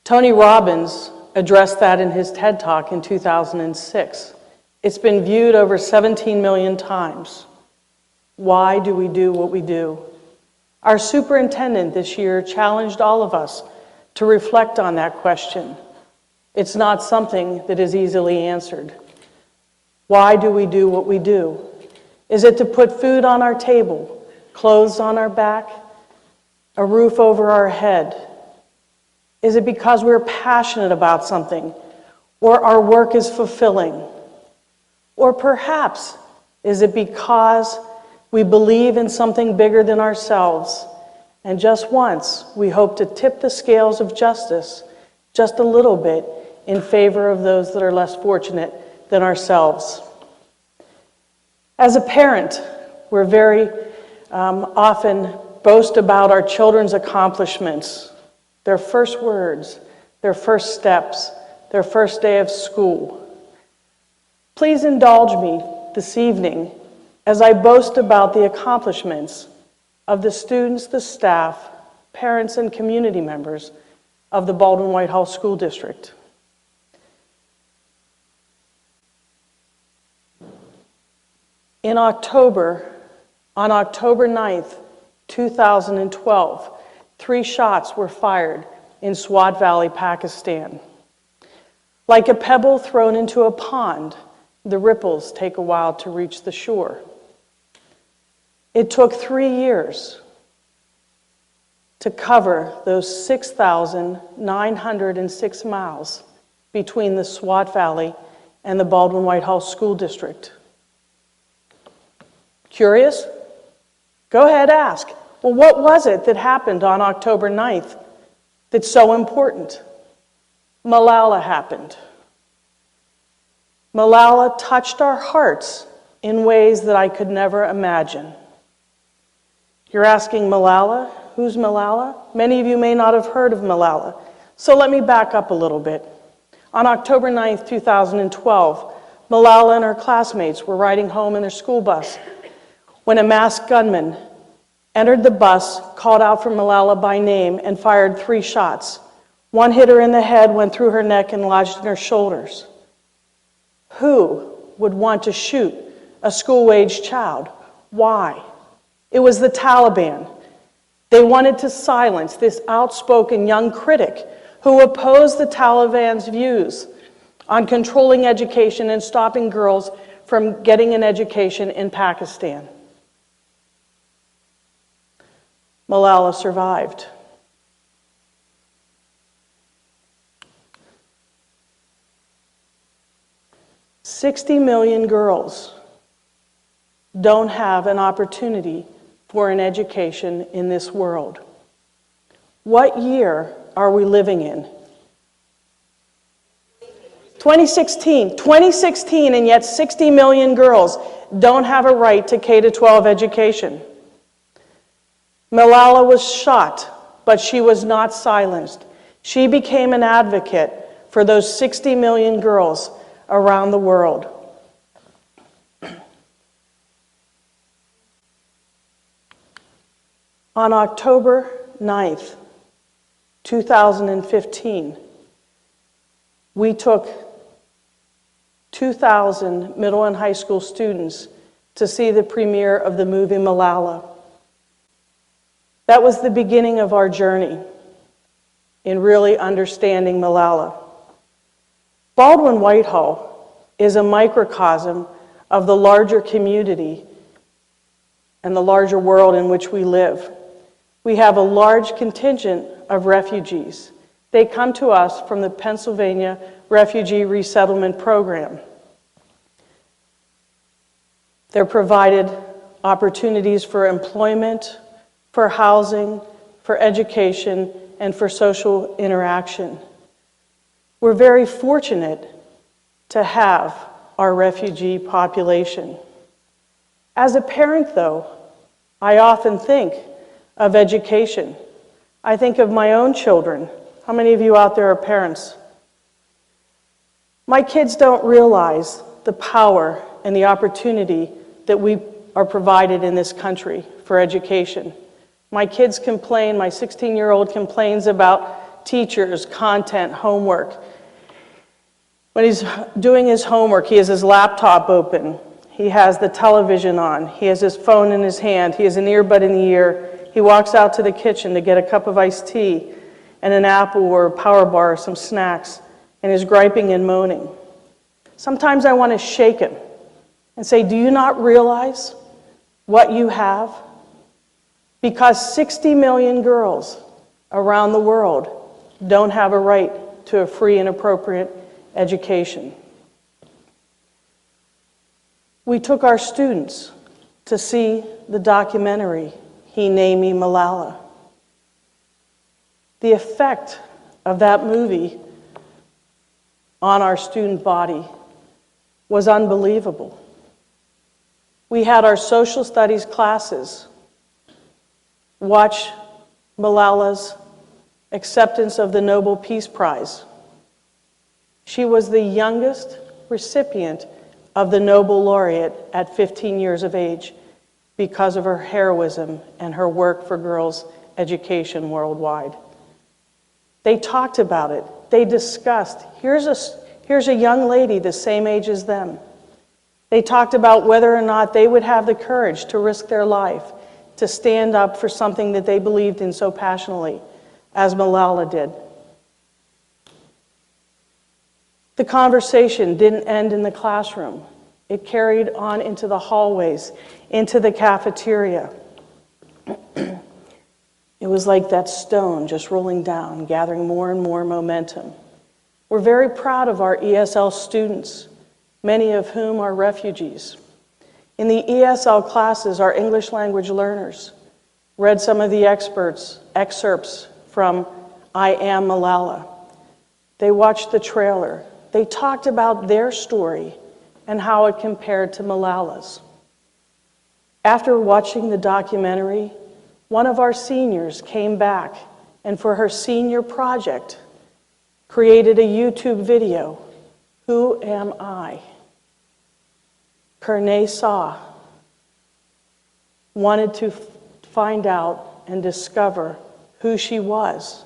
Tony Robbins addressed that in his TED Talk in 2006. It's been viewed over 17 million times. Why do we do what we do? Our superintendent this year challenged all of us to reflect on that question. It's not something that is easily answered. Why do we do what we do? Is it to put food on our table, clothes on our back, a roof over our head? Is it because we're passionate about something, or our work is fulfilling? Or perhaps, is it because we believe in something bigger than ourselves, and just once we hope to tip the scales of justice just a little bit in favor of those that are less fortunate than ourselves? As a parent, we're very often boast about our children's accomplishments, their first words, their first steps, their first day of school. Please indulge me this evening as I boast about the accomplishments of the students, the staff, parents, and community members of the Baldwin-Whitehall School District. On October 9th, 2012, 3 shots were fired in Swat Valley, Pakistan. Like a pebble thrown into a pond, the ripples take a while to reach the shore. It took 3 years to cover those 6,906 miles between the Swat Valley and the Baldwin-Whitehall School District. Curious? Go ahead, ask. Well, what was it that happened on October 9th that's so important? Malala happened. Malala touched our hearts in ways that I could never imagine. You're asking Malala? Who's Malala? Many of you may not have heard of Malala, so let me back up a little bit. On October 9th, 2012, Malala and her classmates were riding home in their school bus when a masked gunman entered the bus, called out for Malala by name, and fired 3 shots. 1 hit her in the head, went through her neck, and lodged in her shoulders. Who would want to shoot a school-aged child? Why? It was the Taliban. They wanted to silence this outspoken young critic who opposed the Taliban's views on controlling education and stopping girls from getting an education in Pakistan. Malala survived. "60 million girls don't have an opportunity for an education in this world." What year are we living in? 2016. 2016, and yet 60 million girls don't have a right to K-12 education. Malala was shot, but she was not silenced. She became an advocate for those 60 million girls around the world. On October 9th, 2015, we took 2,000 middle and high school students to see the premiere of the movie Malala. That was the beginning of our journey in really understanding Malala. Baldwin-Whitehall is a microcosm of the larger community and the larger world in which we live. We have a large contingent of refugees. They come to us from the Pennsylvania Refugee Resettlement Program. They're provided opportunities for employment, for housing, for education, and for social interaction. We're very fortunate to have our refugee population. As a parent, though, I often think of education. I think of my own children. How many of you out there are parents? My kids don't realize the power and the opportunity that we are provided in this country for education. My kids complain, my 16-year-old complains about teachers, content, homework. When he's doing his homework, he has his laptop open. He has the television on. He has his phone in his hand. He has an earbud in the ear. He walks out to the kitchen to get a cup of iced tea and an apple or a power bar or some snacks, and is griping and moaning. Sometimes I want to shake him and say, do you not realize what you have? Because 60 million girls around the world don't have a right to a free and appropriate education. We took our students to see the documentary, He Named Me Malala. The effect of that movie on our student body was unbelievable. We had our social studies classes watch Malala's acceptance of the Nobel Peace Prize. She was the youngest recipient of the Nobel laureate at 15 years of age because of her heroism and her work for girls' education worldwide. They talked about it. They discussed, here's a young lady the same age as them. They talked about whether or not they would have the courage to risk their life, to stand up for something that they believed in so passionately, as Malala did. The conversation didn't end in the classroom. It carried on into the hallways, into the cafeteria. It was like that stone just rolling down, gathering more and more momentum. We're very proud of our ESL students, many of whom are refugees. In the ESL classes, our English language learners read some of the excerpts from I Am Malala. They watched the trailer. They talked about their story and how it compared to Malala's. After watching the documentary, one of our seniors came back and for her senior project created a YouTube video, Who Am I? Kerne Saw wanted to find out and discover who she was.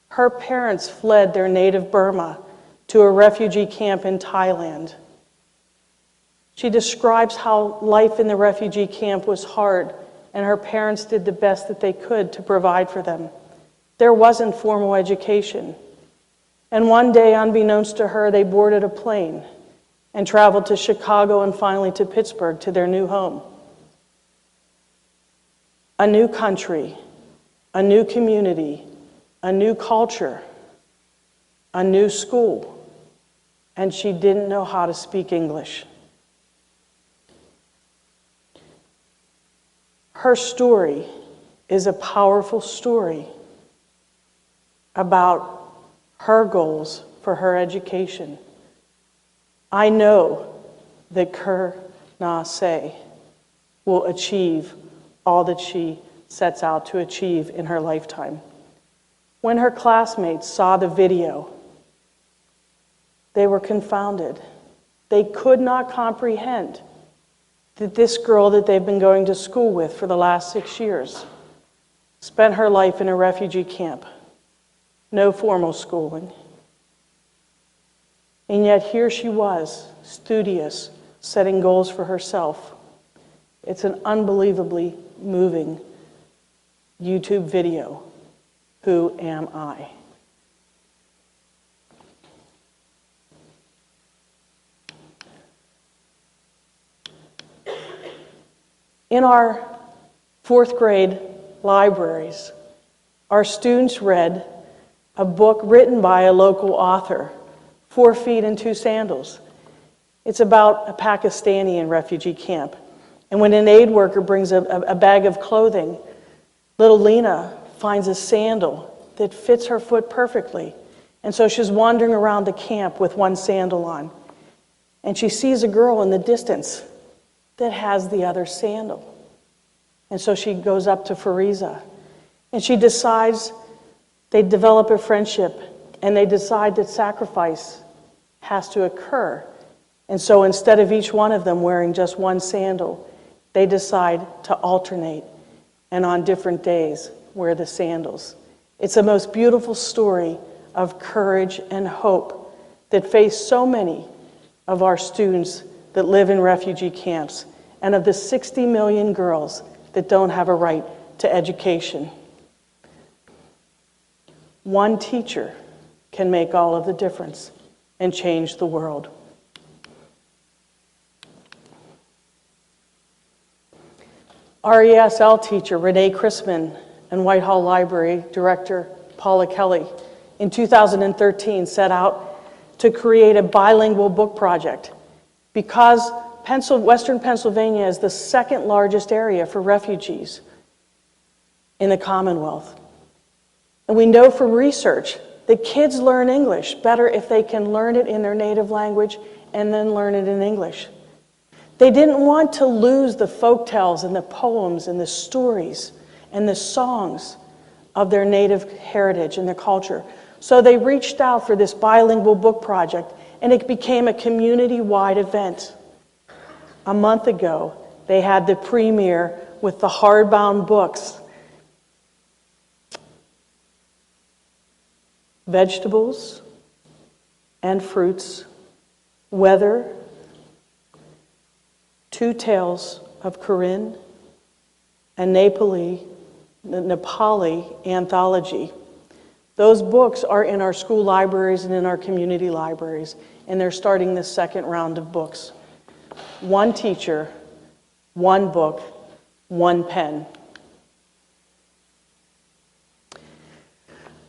Her parents fled their native Burma to a refugee camp in Thailand. She describes how life in the refugee camp was hard, and her parents did the best that they could to provide for them. There wasn't formal education. And one day, unbeknownst to her, they boarded a plane and traveled to Chicago and finally to Pittsburgh, to their new home. A new country, a new community, a new culture, a new school, and she didn't know how to speak English. Her story is a powerful story about her goals for her education. I know that Kerne Saw will achieve all that she sets out to achieve in her lifetime. When her classmates saw the video, they were confounded. They could not comprehend that this girl that they've been going to school with for the last 6 years spent her life in a refugee camp, no formal schooling. And yet here she was, studious, setting goals for herself. It's an unbelievably moving YouTube video, Who Am I? In our fourth grade libraries, our students read a book written by a local author, 4 Feet and 2 Sandals. It's about a Pakistani in refugee camp. And when an aid worker brings a bag of clothing, little Lena finds a sandal that fits her foot perfectly. And so she's wandering around the camp with one sandal on. And she sees a girl in the distance that has the other sandal. And so she goes up to Fariza. And she decides, they develop a friendship, and they decide that sacrifice has to occur. And so instead of each one of them wearing just one sandal, they decide to alternate, and on different days wear the sandals. It's the most beautiful story of courage and hope that face so many of our students that live in refugee camps and of the 60 million girls that don't have a right to education. One teacher can make all of the difference and change the world. RESL teacher Renee Chrisman and Whitehall Library Director Paula Kelly in 2013 set out to create a bilingual book project because Western Pennsylvania is the second largest area for refugees in the Commonwealth. And we know from research that kids learn English better if they can learn it in their native language and then learn it in English. They didn't want to lose the folktales and the poems and the stories and the songs of their native heritage and their culture. So they reached out for this bilingual book project, and it became a community-wide event. A month ago, they had the premiere with the hardbound books, Vegetables and Fruits, Weather, Two Tales of Corinne, and the Nepali anthology. Those books are in our school libraries and in our community libraries, and they're starting the second round of books. One teacher, one book, one pen. A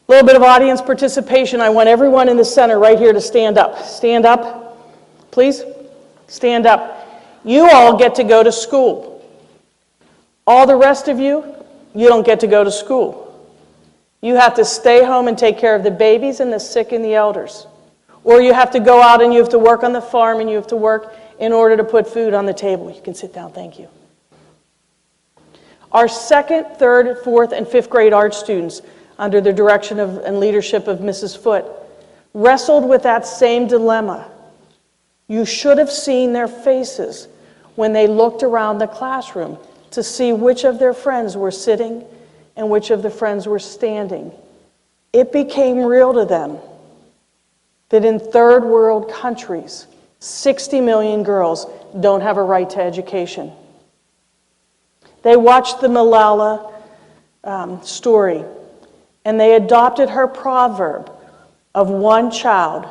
little bit of audience participation. I want everyone in the center right here to stand up. Stand up, please. Stand up. You all get to go to school. All the rest of you, you don't get to go to school. You have to stay home and take care of the babies and the sick and the elders. Or you have to go out and you have to work on the farm and you have to work in order to put food on the table. You can sit down, thank you. Our second, third, fourth, and fifth grade art students, under the direction and leadership of Mrs. Foote, wrestled with that same dilemma. You should have seen their faces when they looked around the classroom to see which of their friends were sitting and which of the friends were standing. It became real to them that in third world countries, 60 million girls don't have a right to education. They watched the Malala story, and they adopted her proverb of one child,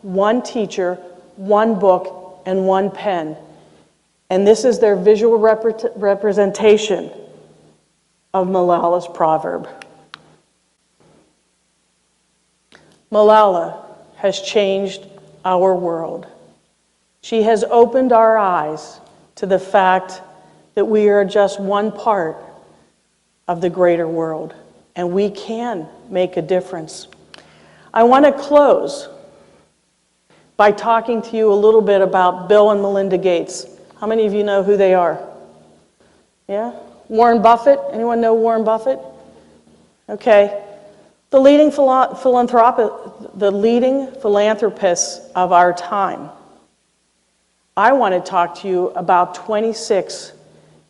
one teacher, one book, and one pen. And this is their visual representation of Malala's proverb. Malala has changed our world. She has opened our eyes to the fact that we are just one part of the greater world, and we can make a difference. I want to close by talking to you a little bit about Bill and Melinda Gates. How many of you know who they are? Yeah? Warren Buffett? Anyone know Warren Buffett? Okay. The leading philanthropists of our time. I want to talk to you about 26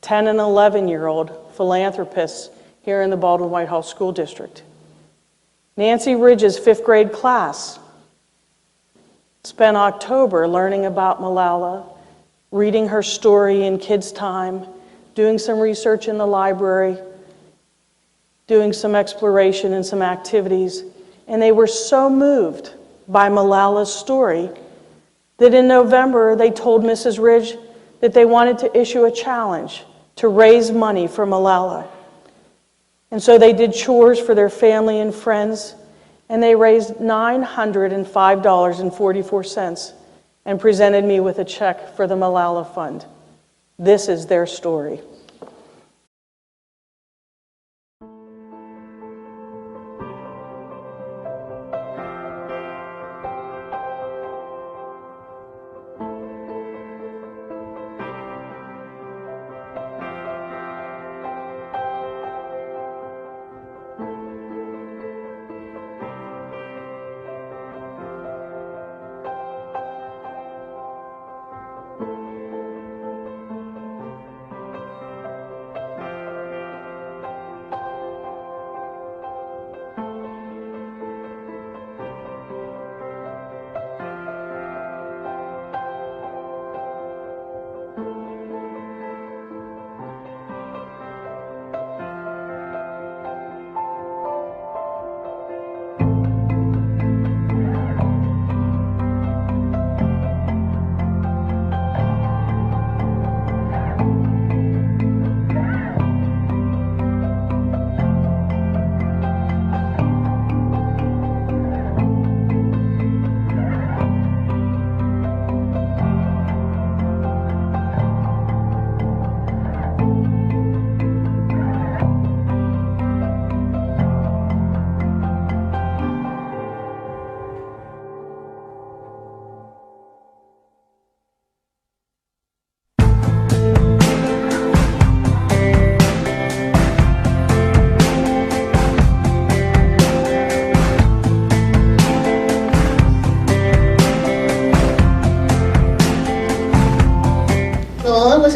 10 and 11-year-old philanthropists here in the Baldwin-Whitehall School District. Nancy Ridge's fifth grade class spent October learning about Malala, reading her story in kids' time, doing some research in the library, doing some exploration and some activities. And they were so moved by Malala's story that in November they told Mrs. Ridge that they wanted to issue a challenge to raise money for Malala. And so they did chores for their family and friends, and they raised $905.44 and presented me with a check for the Malala Fund. This is their story.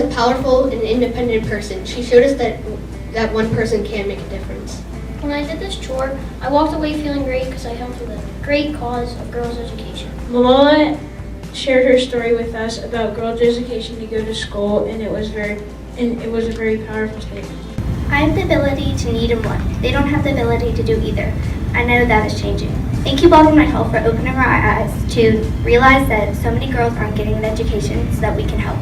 a powerful and independent person. She showed us that one person can make a difference. When I did this chore, I walked away feeling great because I helped with a great cause of girls' education. Malala shared her story with us about girls' education to go to school, and it was a very powerful statement. I have the ability to need and want. They don't have the ability to do either. I know that is changing. Thank you, Baldwin-Whitehall, for opening our eyes to realize that so many girls aren't getting an education so that we can help.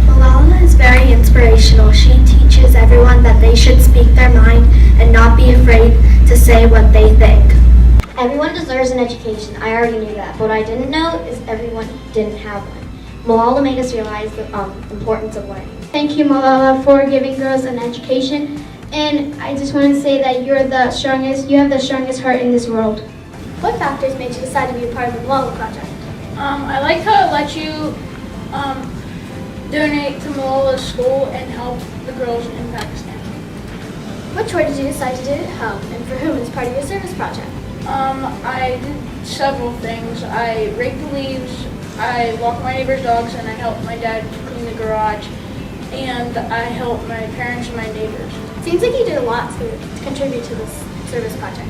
Malala is very inspirational. She teaches everyone that they should speak their mind and not be afraid to say what they think. Everyone deserves an education. I already knew that. But what I didn't know is everyone didn't have one. Malala made us realize the importance of learning. Thank you, Malala, for giving girls an education. And I just want to say that you have the strongest heart in this world. What factors made you decide to be a part of the Malala Project? I like how it lets you donate to Malala's school and help the girls in Pakistan. What chore did you decide to do at home, and for whom as part of your service project? I did several things. I raked the leaves, I walked my neighbor's dogs, and I helped my dad clean the garage, and I helped my parents and my neighbors. Seems like you did a lot to contribute to this service project.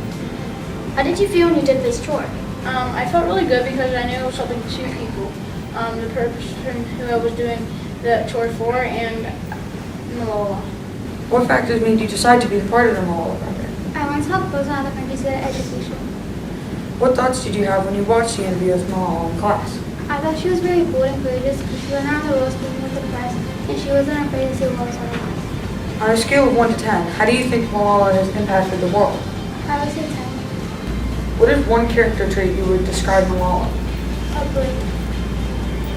How did you feel when you did this chore? I felt really good because I knew it was something to people. The person who I was doing the chore for and Malala. What factors made you decide to be a part of the Malala Project? I want to help girls in other countries get education. What thoughts did you have when you watched the interview with Malala in class? I thought she was very bold and courageous because she went around the world speaking with the press, and she wasn't afraid to say what was on her mind. On a scale of 1 to 10, how do you think Malala has impacted the world? I would say 10. What is one character trait you would describe Malala? Ugly.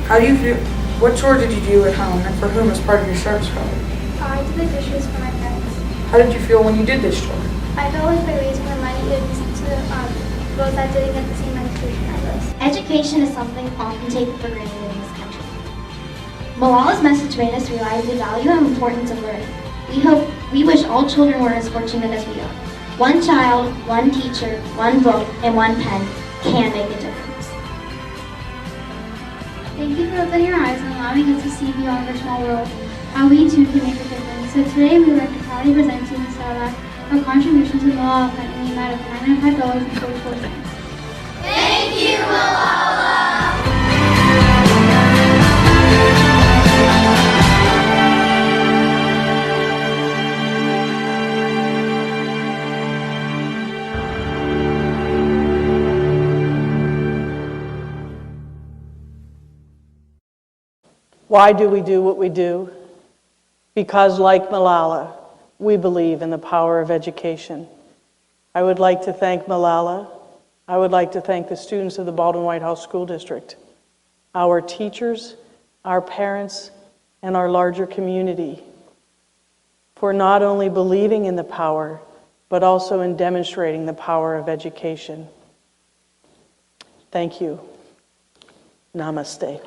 How do you feel? What chore did you do at home and for whom as part of your service project? I did the dishes for my parents. How did you feel when you did this chore? I felt like by raising the money, it was to girls that didn't get the same education as us. Education is something often taken for granted in this country. Malala's message made us realize the value and importance of learning. We wish all children were as fortunate as we are. One child, one teacher, one book, and one pen can make a difference. Thank you for opening your eyes and allowing us to see beyond our small world, how we too can make a difference. So today we would like to proudly present to you, Ms. Sedlacek, her contribution to the Malala Fund in the amount of $905.44. Thank you, Malala! Why do we do what we do? Because, like Malala, we believe in the power of education. I would like to thank Malala. I would like to thank the students of the Baldwin-Whitehall School District, our teachers, our parents, and our larger community for not only believing in the power, but also in demonstrating the power of education. Thank you. Namaste.